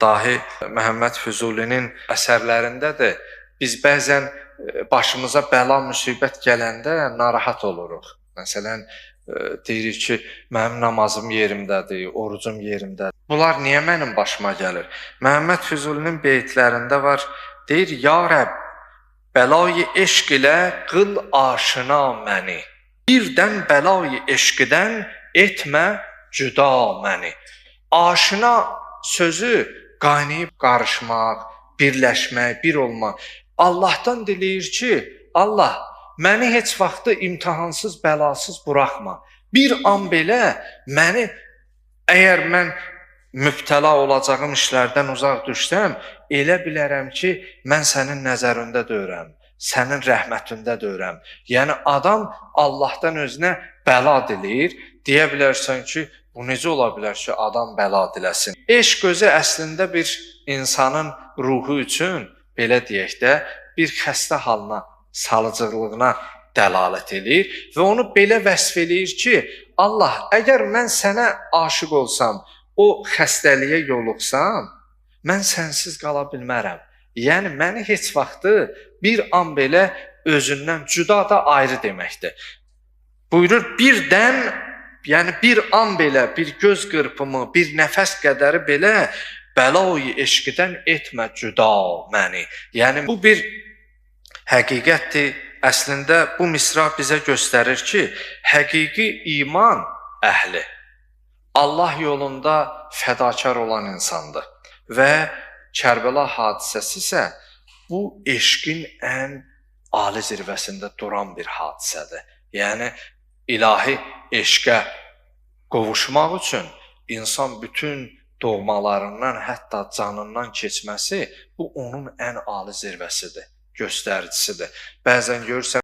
Dahi Məhəmməd Füzulinin əsərlərindədir. Biz bəzən başımıza bəla, müsibət gələndə narahat oluruq. Məsələn, deyirik ki, mənim namazım yerimdədir, orucum yerimdədir. Bunlar niyə mənim başıma gəlir? Məhəmməd Füzulinin beytlərində var, deyir, Ya Rəbb, bəlayı eşq ilə qıl aşina məni. Birdən bəlayı eşqdən etmə cüda məni. Aşina sözü qaynayıb qarışmaq, birləşmək, bir olmaq. Allahdan diləyir ki, Allah, məni heç vaxtı imtihansız, bəlasız buraxma. Bir an belə məni, əgər mən mübtəla olacağım işlərdən uzaq düşsəm, elə bilərəm ki, mən sənin nəzərində deyirəm, sənin rəhmətində deyirəm. Yəni, adam Allahdan özünə bəla diləyir, deyə bilərsən ki, bu necə ola bilər ki, adam bəla diləsin? Eşq özü əslində bir insanın ruhu üçün, belə deyək də, bir xəstə halına, salıcıqlığına dəlalət edir və onu belə vəsf eləyir ki, Allah, əgər mən sənə aşiq olsam, o xəstəliyə yoluxsam, mən sənsiz qala bilmərəm. Yəni, məni heç vaxtı bir an belə özündən cüda da ayrı deməkdir. Buyurur, birdən, yəni bir an belə, bir göz qırpımı, bir nəfəs qədəri belə bəla-i eşqdən etmə cüda məni. Yəni, bu bir həqiqətdir. Əslində, bu misra bizə göstərir ki, həqiqi iman əhli Allah yolunda fədakar olan insandır. Və Kərbəla hadisəsi isə bu eşqin ən ali zirvəsində duran bir hadisədir. Yəni, ilahi eşqə qovuşmaq üçün insan bütün doğmalarından, hətta canından keçməsi, bu onun ən ali zirvəsidir, göstəricisidir. Bəzən görürsən,